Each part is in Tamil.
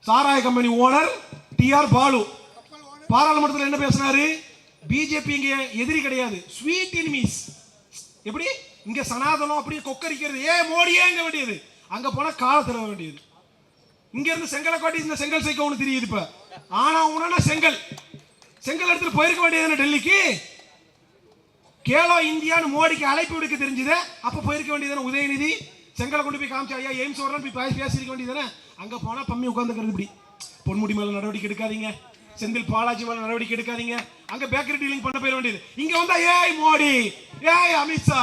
சாராய கம்பெனி ஓனர் டிஆர் பாலு பாராளுமன்றத்தில் என்ன பேசினாரு? பிஜேபி இங்க எதிரி கிடையாது, ஸ்வீட் எனிமீஸ். எப்படி இங்க சனாதனம் அப்படியே கொக்கரிக்கிறது, மோடியே இங்க வேண்டியது, அங்க போனா கால தர வேண்டியது. இங்க இருந்து செங்கலை காட்டி இந்த செங்கல் சைக்க ஒண்ணு தெரியுது. இப்ப ஆனா உனா செங்கல் எடுத்துட்டு போயிருக்க வேண்டியது டெல்லிக்கு. கேலோ இந்தியான்னு மோடிக்கு அழைப்பு விடுக்க தெரிஞ்சது, அப்ப போயிருக்க வேண்டியது. உதயநிதி செங்கலை கொண்டு போய் காமிச்சா ஐயா எய்ம்ஸ் வரலாம் போய் பேசிருக்க வேண்டியதானே. அங்க போனா பம்மி உட்காந்துக்கிறது. இப்படி பொன்முடி மேல நடவடிக்கை எடுக்காதீங்க, செந்தில் பாலாஜி மேல நடவடிக்கை எடுக்காதீங்க, அங்க பேக்கரி டீலிங் பண்ண போயிட வேண்டியது. இங்க வந்தா மோடி, அமித்ஷா,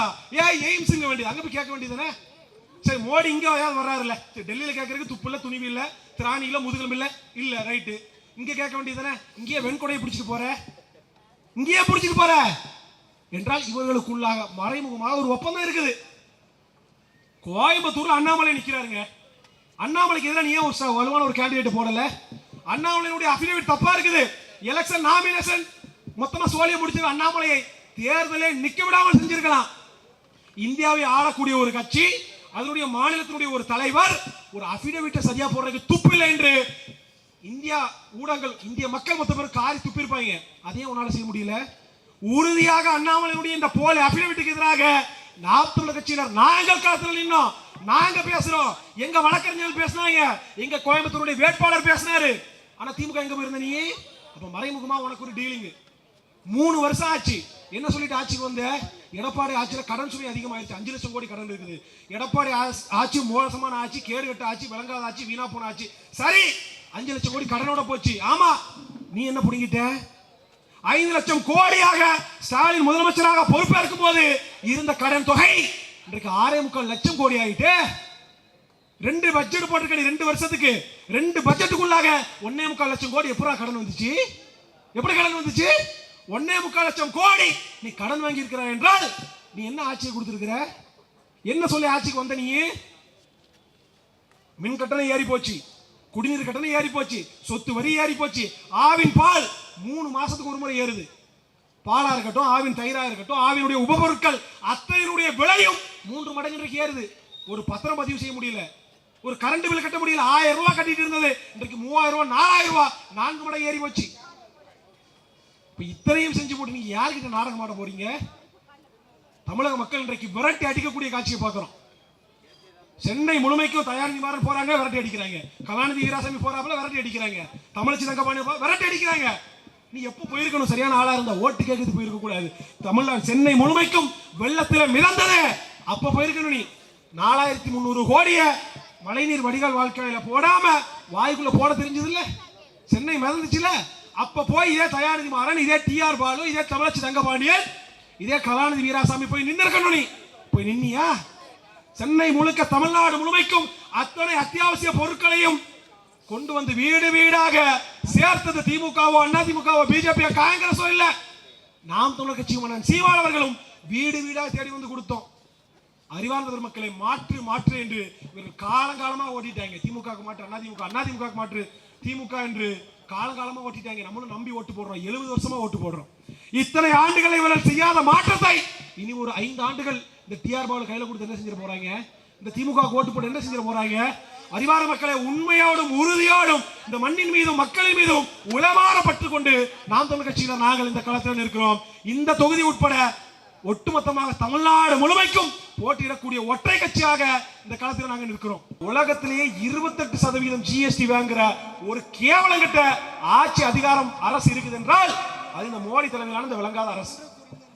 எய்ம்ஸ் வேண்டியது, அங்க போய் கேட்க வேண்டியதானே. சரி, மோடி இங்க வர்றாருல்ல, டெல்லியில கேட்கறதுக்கு துப்பு இல்ல, துணிவு இல்ல, திராணி இல்ல, முதுகலம் இல்ல, ரைட்டு. இங்க கேட்க வேண்டியதானே. இங்கேயே வெண்கொடையை பிடிச்சிட்டு போற, இங்கேயே பிடிச்சிட்டு போற என்றால் இவர்களுக்குள்ளாக மறைமுகமாக ஒரு ஒப்பந்தம் இருக்குது. கோயம்புத்தூர்ல அண்ணாமலை நிக்கிறாருங்க. அண்ணாமலைக்கு எதிராக நீ ஏன் வலுவான ஒரு கேண்டிடேட் போடல? அண்ணாமலையுடைய அபிடேவிட் தப்பா இருக்குது. எலெக்ஷன் நாமினேஷன் மொத்தமா சோழிய முடிச்சு அண்ணாமலையை தேர்தலே நிக்க விடாமல் செஞ்சிருக்கலாம். இந்தியாவை ஆளக்கூடிய ஒரு கட்சி, அதனுடைய மாநிலத்தினுடைய ஒரு தலைவர் ஒரு அபிடேவிட்டை சரியா போடுறதுக்கு துப்பில்லை என்று இந்தியா ஊடகங்கள், இந்திய மக்கள் மொத்த பேர் காரி துப்பிருப்பாங்க. அதையும் உன்னால செய்ய முடியல. உறுதியாக அண்ணாமலையுடைய இந்த போல அபிடேவிட்டுக்கு எதிராக நாம் தமிழர் கட்சியினர் நாங்கள் களத்தில் நின்னோம், நாங்க பேசுறோம். எங்க வழக்கறிஞர்கள் பேசினாங்க, எங்க கோயம்புத்தூருடைய வேட்பாளர் பேசினாரு. ஆனா திமுக எங்க போயிருந்த நீ? அப்ப மறைமுகமா உனக்கு ஒரு டீலிங். 3 வருஷம் ஆச்சு. என்ன சொல்லிட்டு ஆட்சிக்கு வந்த? எடப்பாடி ஆட்சியில கடன் சுமை அதிகமாயிருச்சு, 5 லட்சம் கோடி கடன் இருக்குது. எடப்பாடி ஆட்சி மோசமான ஆட்சி, கேடுகட்ட ஆட்சி, விளங்காத ஆட்சி, வீணா போன ஆட்சி. சரி, 5 லட்சம் கோடி கடனோட போச்சு. ஆமா, நீ என்ன புடிங்கிட்ட? 5 லட்சம் கோடியாக ஸ்டாலின் முதலமைச்சராக பொறுப்பேற்கும் போது இருந்த கடன் தொகை இன்றைக்கு 6.25 லட்சம் கோடி ஆயிட்டு. 2 பட்ஜெட் போட்டிருக்க, 2 வருஷத்துக்கு 2 பட்ஜெட்டுக்குள்ளாக 1.25 லட்சம் கோடி எப்படா கடன் வந்துச்சு? எப்படி கடன் வந்துச்சு? 1.25 லட்சம் கோடி நீ கடன் வாங்கி இருக்கிற என்றால் நீ என்ன ஆட்சியை கொடுத்திருக்கிற? என்ன சொல்லி ஆட்சிக்கு வந்த நீ? மின் கட்டணம் ஏறி போச்சு, குடிநீர் கட்டணம் ஏறி போச்சு, சொத்து வரி ஏறி போச்சு, ஆவின் பால் 3 மாசத்துக்கு ஒரு முறை ஏறுது. பாலா இருக்கட்டும், ஆவின் தயிரா இருக்கட்டும், ஆவினுடைய உபபொருட்கள் அத்தனையினுடைய விலையும் 3 மடங்கு இன்றைக்கு ஏறுது. ஒரு பத்திரம் பதிவு செய்ய முடியல, ஒரு கரண்ட் பில் கட்ட முடியல. 1000 ரூபாய் கட்டிட்டு இருந்தது இன்றைக்கு 3000 ரூபாய், 4000 ரூபாய், 4 மடங்கு ஏறி போச்சு. இப்ப இத்தனையும் செஞ்சு போட்டு நீங்க யாருக்கிட்ட நாடகம் ஆட போறீங்க? தமிழக மக்கள் இன்றைக்கு விரட்டி அடிக்கக்கூடிய காட்சியை பார்க்கிறோம். சென்னை முழுமைக்கும் தயாரிதி மாறன் போறாங்க, விரட்டி அடிக்கிறாங்க. கலாநிதி வீராசாமி போறாப்புல விரட்டி அடிக்கிறாங்க. தமிழச்சி தங்கபாணி விரட்டி அடிக்கிறாங்க. நீ எப்போ போயிருக்கணும்? சரியான ஆளா இருந்தா ஓட்டு கேட்கறது போயிருக்க கூடாது. தமிழ்நாடு சென்னை முழுமைக்கும் வெள்ளத்தில மிதந்தது, அப்ப போயிருக்கணும். நீ 4300 கோடிய மழைநீர் வடிகால் வாழ்க்கையில போடாம வாய்க்குள்ள போட தெரிஞ்சது இல்ல? சென்னை மிதந்துச்சுல, அப்ப போய் இதே தயாநிதி மாறன், இதே டிஆர் பாலு, இதே தமிழச்சி தங்கபாண்டியன், இதே கலாநிதி வீராசாமி போய் நின்று இருக்கணும். நீ போய் நின்னியா? சென்னை முழுக்க தமிழ்நாடு முழுமைக்கும் அத்தனை அத்தியாவசிய பொருட்களையும் கொண்டு வந்து வீடு வீடாக சேர்த்தது திமுகவோ, அண்ணா திமுகவோ, பிஜேபி, காங்கிரஸோ இல்ல, நாம் தமிழர் கட்சியும் சீமான் அவர்களும் வீடு வீடாக தேடி வந்து கொடுத்தோம். அறிவார்ந்த பெருமக்களை மாற்று மாற்று என்று இவர்கள் காலங்காலமா ஓட்டிட்டாங்க. திமுக மாற்று அண்ணா திமுக, அண்ணா திமுக மாற்று திமுக என்று காலங்காலமா ஓட்டிட்டாங்க. நம்மளும் நம்பி ஓட்டு போடுறோம், 70 வருஷமா ஓட்டு போடுறோம். இத்தனை ஆண்டுகளை இவர்கள் செய்யாத மாற்றத்தை இனி ஒரு 5 ஆண்டுகள் இந்த டிஆர் பாலு கையில கொடுத்து என்ன செஞ்சிட போறாங்க? இந்த திமுக ஓட்டு போட்டு என்ன செஞ்சிட போறாங்க? அறிவார மக்களை உண்மையோடும் உறுதியோடும் இந்த மண்ணின் மீதும் மக்களின் மீதும் உளமாறப்பட்டு கொண்டு நாம் தமிழ் கட்சியில நாங்கள் இந்த களத்தில் இருக்கிறோம். இந்த தொகுதி உட்பட ஒட்டுமொத்தமாக தமிழ்நாடு முழுமைக்கும் போட்டியிடக்கூடிய ஒற்றை கட்சியாக இந்த களத்தில் நாங்கள் இருக்கிறோம். உலகத்திலேயே 28% ஜிஎஸ்டி வாங்குற ஒரு கேவலங்கட்ட ஆட்சி அதிகாரம் அரசு இருக்குது என்றால் அது இந்த மோடி தலைமையிலான இந்த விளங்காத அரசு.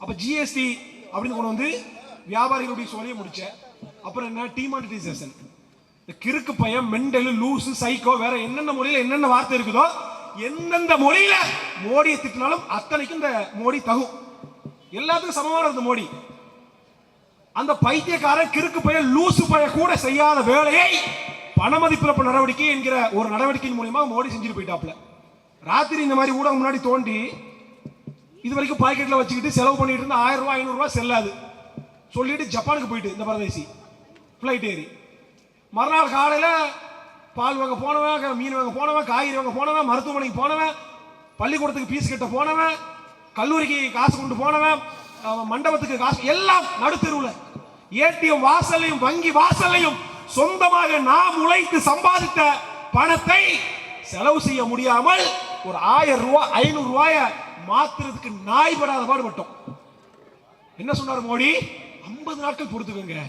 அப்ப ஜிஎஸ்டி அப்படின்னு கொண்டு வந்து வியாபாரிகளுடைய சோழியை முடிச்ச அப்புறம் என்ன? டிமானிட்டைசேஷன். இந்த கிறுக்கு பையன், மெண்டல், லூசு, சைக்கோ, வேற என்னென்ன மொழியில என்னென்ன வார்த்தை இருக்குதோ எந்தெந்த மொழியில மோடியை திட்டினாலும் அத்தனைக்கும் இந்த மோடி தகும். எல்லாத்துக்கும் சமமான இருந்த மோடி. அந்த பைத்தியக்காரன், கிறுக்கு பையன், லூசு பையன் கூட செய்யாத வேலையை பணமதிப்பிழப்பு நடவடிக்கை என்கிற ஒரு நடவடிக்கையின் மூலமா மோடி செஞ்சுட்டு போயிட்டாப்ல. ராத்திரி இந்த மாதிரி ஊடகம் முன்னாடி தோண்டி இது வரைக்கும் பாக்கெட்ல வச்சுக்கிட்டு செலவு பண்ணிட்டு இருந்த 1000 ரூபாய் 500 ரூபாய் செல்லாது சொல்லிட்டு ஜப்பானுக்கு போயிட்டு இந்த பரதேசி பிளைட் ஏறி மறுநாள் காலையில பால் வாங்க போனவன், மீன் வாங்க போனவன், காய்கறி வாங்க போனவன், மருத்துவமனைக்கு போனவன், பள்ளிக்கூடத்துக்கு பீஸ் கட்ட போனவன், கல்லூரிக்கு காசு கொண்டு போனவன், மண்டபத்துக்கு காசு, எல்லாம் நடுத்தெருவுல ஏடிஎம் வாசலையும் வங்கி வாசலையும் சொந்தமாக நாம் உழைத்து சம்பாதித்த பணத்தை செலவு செய்ய முடியாமல் ஒரு 1000 ரூபாய் 500 ரூபாய மாத்துறதுக்கு நாய் படாத பாடுபட்டோம். என்ன சொன்னார் மோடி? 50 நாட்கள் பொறுத்துக்கோங்க.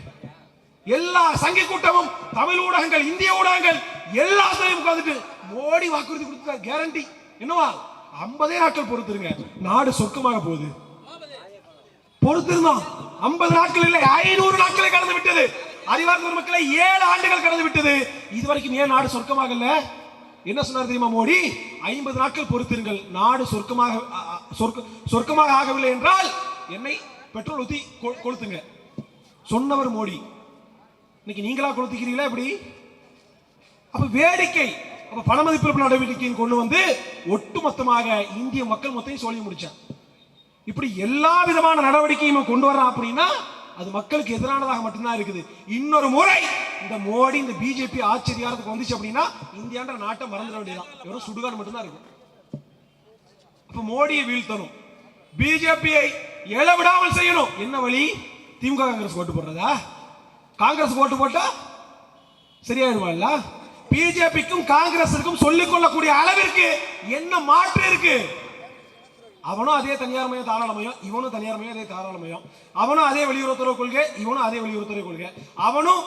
எல்லா சங்கி கூட்டமும், தமிழ் ஊடகங்கள், இந்திய ஊடகங்கள் எல்லாத்தையும் உட்கார்ந்துட்டு மோடி வாக்குறுதி கொடுத்தார், கேரண்டி என்னவா 50 நாட்கள் பொறுத்துருங்க, நாடு சொர்க்கமாக போகுது. பொறுத்திருந்தோம். 50 நாட்கள் இல்லை, 500 நாட்களை கடந்து விட்டது. அறிவார்ந்த மக்களை 7 ஆண்டுகள் கடந்து விட்டது. இதுவரைக்கும் ஏன் நாடு சொர்க்கமாக இல்ல? என்ன சொன்னார் தெரியுமா மோடி? 50 நாட்கள் பொறுத்திருங்கள், நாடு சொர்க்கமாக ஆகவில்லை என்றால் என்னை பெட்ரோல் ஊத்தி கொளுத்துங்க சொன்னவர் மோடி. இன்னைக்கு நீங்களா கொளுத்திக்கிறீங்களா எப்படி? அப்ப வேடிக்கை. அப்ப பணமதிப்பிழப்பு நடவடிக்கையை கொண்டு வந்து ஒட்டுமொத்தமாக இந்திய மக்கள் மொத்தம் சொல்லி முடிச்சான். இப்படி எல்லா விதமான நடவடிக்கையும் கொண்டு வர்றான் அப்படின்னா அது மக்களுக்கு எதிரானதாக மட்டும்தான் இருக்குது. இன்னொரு முறை இந்த மோடி இந்த பிஜேபி ஆட்சி அதிகாரத்துக்கு வந்துச்சு அப்படின்னா இந்தியான்ற நாட்டை மறந்துட வேண்டியதான், வெறும் சுடுகாடு மட்டும்தான் இருக்கும். அப்ப மோடியை வீழ்த்தணும், பிஜேபியை எழ விடாமல் செய்யணும். என்ன வழி? திமுக காங்கிரஸ் ஓட்டு போடுறதா? காங்கிரஸ் ஓட்டு போட்டா சரியாயிடுவாள்ல? பிஜேபிக்கும் காங்கிரஸுக்கும் சொல்லிக் கொள்ளக்கூடிய அளவிற்கு என்ன மாற்று இருக்கு? அவனும் அதே தனியார் மயம் தாராளமயம், இவனும் தனியார் மயம் அதே தாராளமயம். அவனும் அதே வெளியுறவுத்துறை கொள்கை, இவனும் அதே வெளியுறவுத்துறை கொள்கை. அவனும்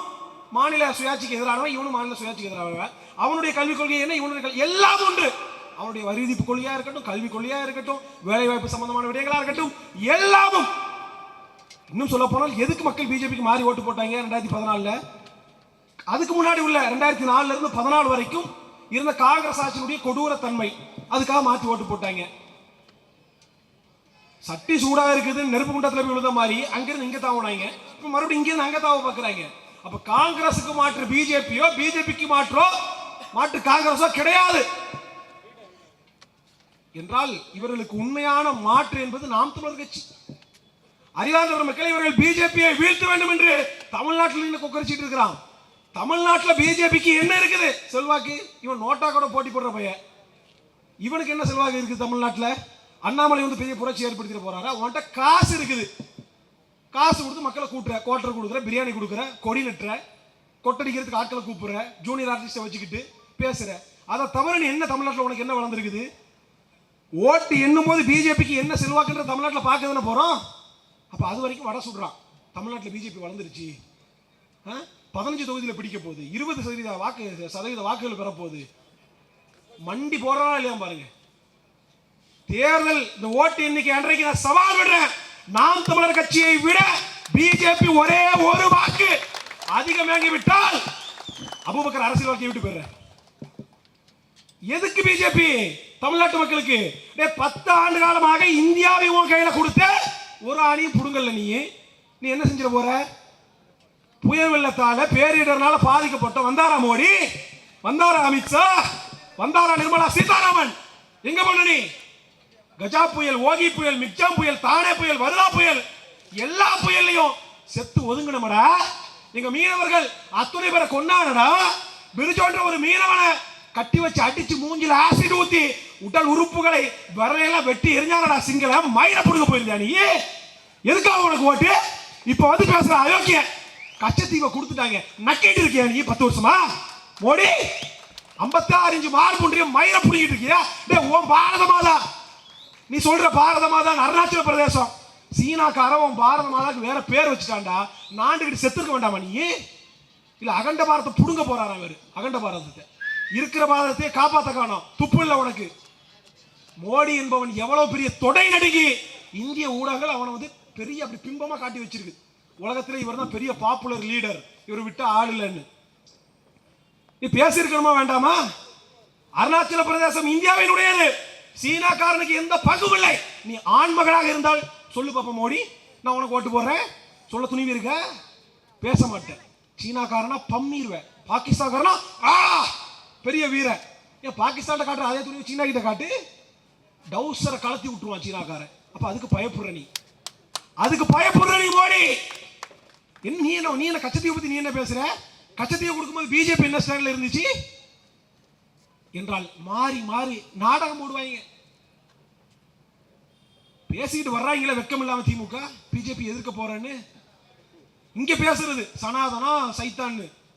மாநில சுயாட்சிக்கு எதிரானவன், இவனும் மாநில சுயாட்சிக்கு எதிரானவன். அவனுடைய கல்விக் கொள்கை என்ன, இவனுடைய எல்லாம் ஒன்று. அவனுடைய வரி விதிப்பு கொள்கையா இருக்கட்டும், கல்வி கொள்கையா இருக்கட்டும், வேலை வாய்ப்பு சம்பந்தமான விடயங்களா இருக்கட்டும், எல்லாமும். இன்னும் சொல்ல போனால் எதுக்கு மக்கள் பிஜேபிக்கு மாறி ஓட்டு போட்டாங்க 2014? அதுக்கு முன்னாடி உள்ள 2004 இருந்து 14 வரைக்கும் இருந்த காங்கிரஸ் ஆட்சியினுடைய கொடூர தன்மை, அதுக்காக மாற்றி ஓட்டு போட்டாங்க. சட்டி சூடா இருக்குது, நெருப்பு குண்டத்துல போய் விழுத மாதிரி அங்கிருந்து இங்க தாவுனாங்க, இப்ப மறுபடியும் இங்கிருந்து அங்க தாவ பாக்குறாங்க. அப்ப காங்கிரஸுக்கு மாற்று பிஜேபியோ, பிஜேபிக்கு மாற்று காங்கிரஸோ கிடையாது என்றால் இவர்களுக்கு உண்மையான மாற்று என்பது நாம் தமிழர் கட்சி. அறிவார்ந்த மக்களை இவர்கள் பிஜேபியை வீழ்த்த வேண்டும் என்று தமிழ்நாட்டில் கொக்கரிச்சிட்டு இருக்கிறான். தமிழ்நாட்டில் பிஜேபிக்கு என்ன இருக்குது செல்வாக்கு? இவன் நோட்டா கூட போட்டி போடுற பையன், இவனுக்கு என்ன செல்வாக்கு இருக்குது தமிழ்நாட்டில்? அண்ணாமலை வந்து பெரிய புரட்சி ஏற்படுத்திட்டு போறாரு. அவன்கிட்ட காசு இருக்குது, காசு கொடுத்து மக்களை கூட்டுற, கோட்டர் கொடுக்குற, பிரியாணி கொடுக்குற, கொடி நட்டுற, கொட்டடிக்கிறதுக்கு ஆட்களை கூப்பிடுற, ஜூனியர் ஆர்டிஸ்டை வச்சுக்கிட்டு பேசுற. அதை தவிர நீ என்ன தமிழ்நாட்டில் உனக்கு என்ன வளர்ந்துருக்குது? ஓட்டு எண்ணும் போது பிஜேபிக்கு என்ன செல்வாக்குன்ற தமிழ்நாட்டில் பார்க்க தானே போறோம். அப்ப அது வரைக்கும் வட சுடுறான். தமிழ்நாட்டில் பிஜேபி வளர்ந்துருச்சு, 15 தொகுதியில் பிடிக்க போகுது, 20% வாக்குகள் பெற போகுது, மண்டி போறா இல்லையா பாருங்க. தேர்தல் இந்த ஓட்டு எண்ணிக்கை அன்றைக்கு நான் சவால் விடுறேன், நாம் தமிழர் கட்சியை விட பிஜேபி ஒரே ஒரு வாக்கு அதிகம் வாங்கிவிட்டால் அபூபக்கர் அரசியல் வாழ்க்கையை விட்டு போயிடுறேன். எதுக்கு பிஜேபி? தமிழ்நாட்டு மக்களுக்கு 10 ஆண்டு காலமாக இந்தியாவை உன் கையில கொடுத்த ஒரு ஆணையும் புடுங்கல்ல. நீ என்ன செஞ்சிட போற? புயல் வெள்ளத்தால பேரிடர்னால பாதிக்கப்பட்ட வந்தாரா மோடி, வந்தாரா அமித்ஷா, வந்தாரா நிர்மலா சீதாராமன்? எங்க போன நீ? கஜா புயல், ஓகி புயல், மிக்ஜாம் புயல், தானே புயல், வருதா புயல், எல்லா புயல்லையும் செத்து ஒதுங்கணுமடா. எங்க மீனவர்கள் அத்துணை பேரை கொண்டாடா. பிரிஜோன்ற ஒரு மீனவனை கட்டி வச்சு அடிச்சு மூஞ்சில ஆசிட் ஊத்தி உடல் உறுப்புகளை விரலையெல்லாம் வெட்டி எரிஞ்சாங்கடா. சிங்கள மயில புடுங்க போயிருந்தா நீ? எதுக்காக உனக்கு ஓட்டு? இப்ப வந்து பேசுற அயோக்கிய கச்சத்தீவை கொடுத்துட்டாங்க, நக்கிட்டு இருக்கியா நீ 10 வருஷமா? மோடி 56 இன்ச்சு மார்புன்றிய மயில புடிங்கிட்டு இருக்கியா? உன் பாரத மாதா, நீ சொல்ற பாரத மாதா அருணாச்சல பிரதேசம், சீனாக்காரன் பாரத மாதாக்கு வேற பேர் வச்சுட்டான்டா. நாண்டுகிட்டு செத்துருக்க வேண்டாமா நீ? இல்ல அகண்ட பாரதத்தை புடுங்க போறாரா அவரு? அகண்ட பாரதத்தை, இருக்கிற பாரதத்தை காப்பாத்த காணோம். துப்பு இல்ல உனக்கு. மோடி என்பவன் எவ்வளவு பெரிய தொடை நடுங்கி இந்திய ஊடகங்கள் அவனை வந்து பெரிய அப்படி பிம்பமா காட்டி வச்சிருக்கு. உலகத்தில் இவர் தான் பெரிய பாப்புலர் லீடர், இவர் விட்டு ஆள் இல்லைன்னு. நீ பேசியிருக்கணுமா வேண்டாமா? அருணாச்சல பிரதேசம் இந்தியாவினுடையது, சீனாக்காரனுக்கு எந்த பங்கும் இல்லை. நீ ஆண்மகனாக இருந்தால் சொல்லு பாப்பா மோடி, நான் உனக்கு ஓட்டு போடுறேன். சொல்ல துணிவு இருக்க? பேச மாட்டேன். சீனாக்காரனா பம்மிடுவேன், பாகிஸ்தான்காரனா பெரிய வீரன். ஏன் பாகிஸ்தான் காட்டுற அதே துணிவு சீனா கிட்ட காட்டு, டவுசரை கலத்தி விட்டுருவான் சீனாக்காரன். அப்ப அதுக்கு பயப்படுற நீ, அதுக்கு பயப்படுற நீ மோடி. நீ என்ன கச்சத்தீவை பத்தி நீ என்ன பேசுற? கச்சத்தீவை கொடுக்கும்போது பிஜேபி என்ன ஸ்டாண்ட்ல இருந்துச்சு என்றால் மாறி மாறி நாடகம் போடுவாங்க. பேசிக்கிட்டு வர்றாங்களே வெக்கம் இல்லாம திமுக, பிஜேபி எதிர்க்க போறேன்னு இங்க பேசுறது சனாதனம் சைத்தான்னு.